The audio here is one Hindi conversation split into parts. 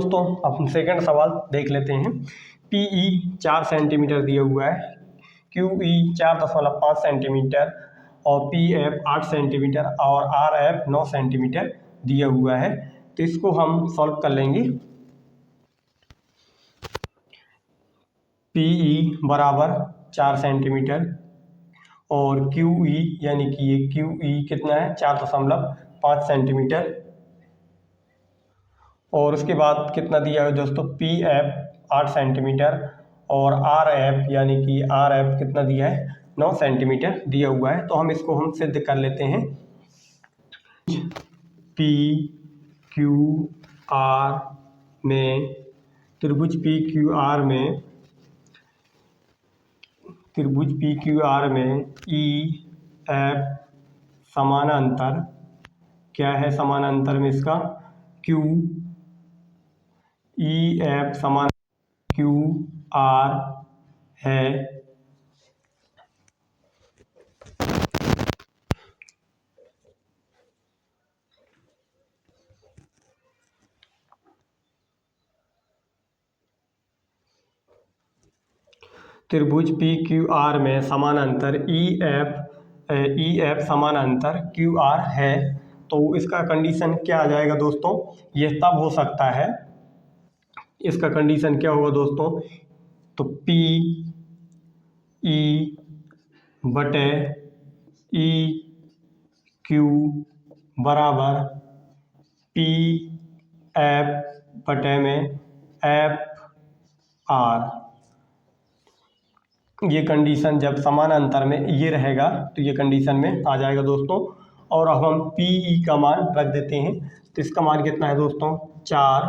दोस्तों अब सेकंड सवाल देख लेते हैं। PE 4 सेंटीमीटर दिया हुआ है, QE 4.5 सेंटीमीटर और PF 8 सेंटीमीटर और RF 9 सेंटीमीटर दिया हुआ है। तो इसको हम सॉल्व कर लेंगे। PE बराबर 4 सेंटीमीटर और QE यानी कि ये QE कितना है 4.5 सेंटीमीटर और उसके बाद कितना दिया है दोस्तों PF 8 सेंटीमीटर और RF यानी कि RF कितना दिया है 9 सेंटीमीटर दिया हुआ है। तो हम इसको सिद्ध कर लेते हैं। PQR में त्रिभुज PQR में EF समानांतर क्या है, समानांतर में इसका EF समान QR है। त्रिभुज PQR में समानांतर EF समानांतर QR है। तो इसका कंडीशन क्या आ जाएगा दोस्तों, यह तब हो सकता है, इसका कंडीशन क्या होगा दोस्तों, तो PE बटे EQ बराबर PF बटे में FR। ये कंडीशन जब समानांतर में ये रहेगा तो ये कंडीशन में आ जाएगा दोस्तों। और अब हम PE का मान रख देते हैं। तो इसका मान कितना है दोस्तों 4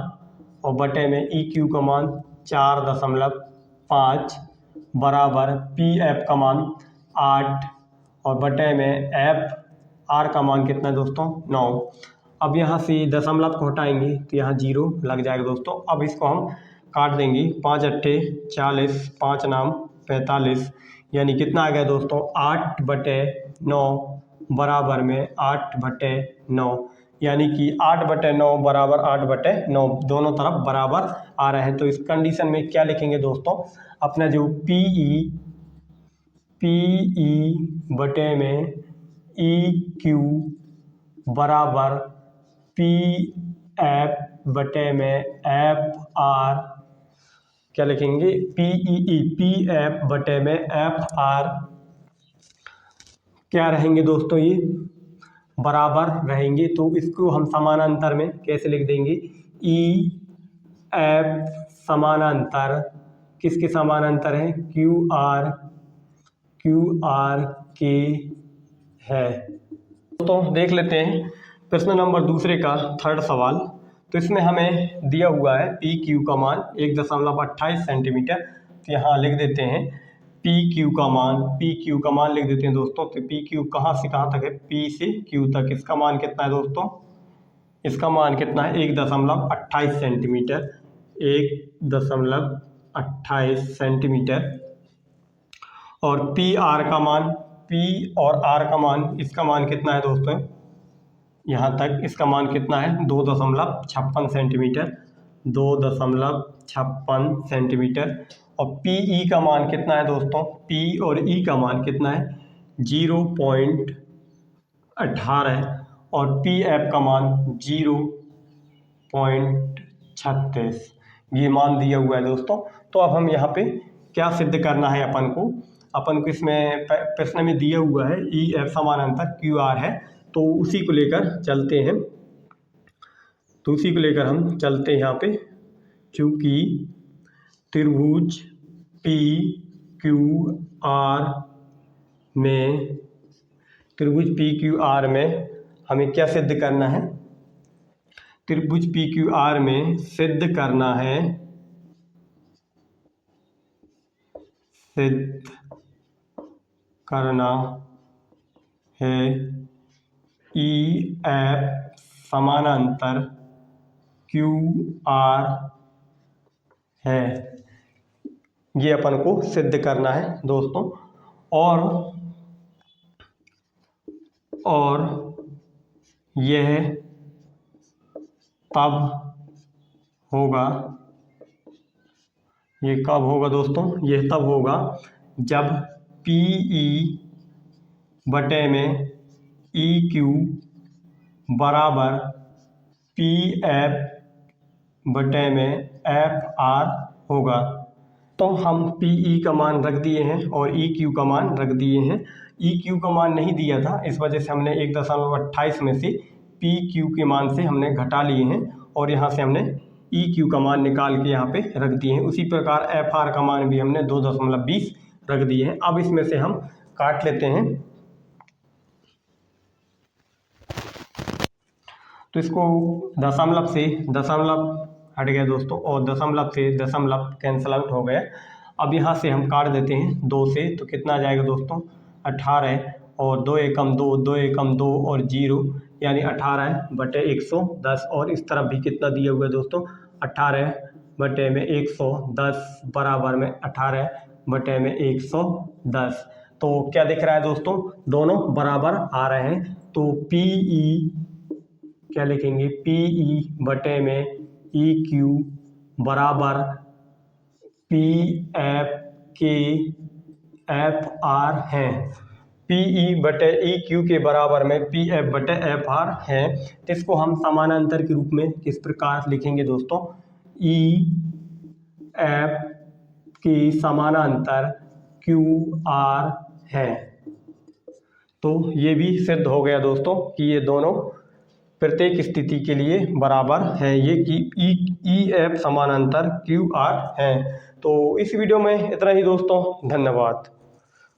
और बटे में EQ का मान 4.5 बराबर PF का मान 8 और बटे में FR का मान कितना है दोस्तों 9। अब यहाँ से दशमलव को हटाएंगे तो यहाँ 0 लग जाएगा दोस्तों। अब इसको हम काट देंगे, 5 अट्ठे 40, 5 नाम 45, यानी कितना आ गया दोस्तों 8/9 बराबर में 8/9, यानी कि 8/9 बराबर 8/9 दोनों तरफ बराबर आ रहे हैं। तो इस कंडीशन में क्या लिखेंगे दोस्तों, अपना जो PE बटे में EQ बराबर PF बटे में FR क्या लिखेंगे, PF बटे में FR क्या रहेंगे दोस्तों, ये बराबर रहेंगे। तो इसको हम समानांतर में कैसे लिख देंगे, EF समानांतर किसके समानांतर है, QR के है। तो देख लेते हैं प्रश्न नंबर दूसरे का थर्ड सवाल। तो इसमें हमें दिया हुआ है PQ का मान 1.28 सेंटीमीटर। तो यहाँ लिख देते हैं PQ का मान लिख देते हैं दोस्तों। तो PQ कहाँ से कहाँ तक है, P से Q तक। इसका मान कितना है दोस्तों, इसका मान कितना है 1.28 सेंटीमीटर, 1.28 सेंटीमीटर। और PR का मान, P और R का मान, इसका मान कितना है दोस्तों, यहाँ तक इसका मान कितना है 2.56 सेंटीमीटर, 2.56 सेंटीमीटर। और PE का मान कितना है दोस्तों, P और E का मान कितना है 0.18 और PF का मान 0.36, ये मान दिया हुआ है दोस्तों। तो अब हम यहाँ पे क्या सिद्ध करना है अपन को इसमें प्रश्न में दिया हुआ है EF समानांतर QR है। तो उसी को लेकर चलते हैं, हम चलते हैं यहाँ पे। चूँकि त्रिभुज PQR में हमें क्या सिद्ध करना है, त्रिभुज PQR में सिद्ध करना है EF समानांतर QR है, ये अपन को सिद्ध करना है दोस्तों। और यह तब होगा, ये कब होगा दोस्तों, ये तब होगा जब पी ई बटे में ई क्यू बराबर पी एफ बटे में एफ आर होगा। तो हम पी ई का मान रख दिए हैं और ई क्यू का मान रख दिए हैं। ई क्यू का मान नहीं दिया था, इस वजह से हमने 1.28 में से पी क्यू के मान से हमने घटा लिए हैं और यहाँ से हमने ई क्यू का मान निकाल के यहाँ पे रख दिए हैं। उसी प्रकार एफ आर का मान भी हमने 2.20 रख दिए हैं। अब इसमें से हम काट लेते हैं, तो इसको दशमलव से दशमलव हट गया दोस्तों और दशमलव से दशमलव कैंसिल आउट हो गया। अब यहाँ से हम काट देते हैं 2 से, तो कितना आ जाएगा दोस्तों 18 और 2 एकम 2, 2 एकम 2 और 0 यानी 18 बटे 110। और इस तरफ भी कितना दिया हुआ है दोस्तों 18 बटे में 110 बराबर में 18 बटे में 110। तो क्या दिख रहा है दोस्तों, दोनों बराबर आ रहे हैं। तो पी ई क्या लिखेंगे, पी ई बटे में ई क्यू बराबर पी एफ के एफ आर है। पी ई बटे ई क्यू के बराबर में पी एफ बटे एफ आर है। तो इसको हम समानांतर के रूप में किस प्रकार लिखेंगे दोस्तों, ई एफ के समानांतर क्यू आर है। तो ये भी सिद्ध हो गया दोस्तों कि ये दोनों प्रत्येक स्थिति के लिए बराबर है, ये कि ई एफ समानांतर क्यू आर है। तो इस वीडियो में इतना ही दोस्तों, धन्यवाद।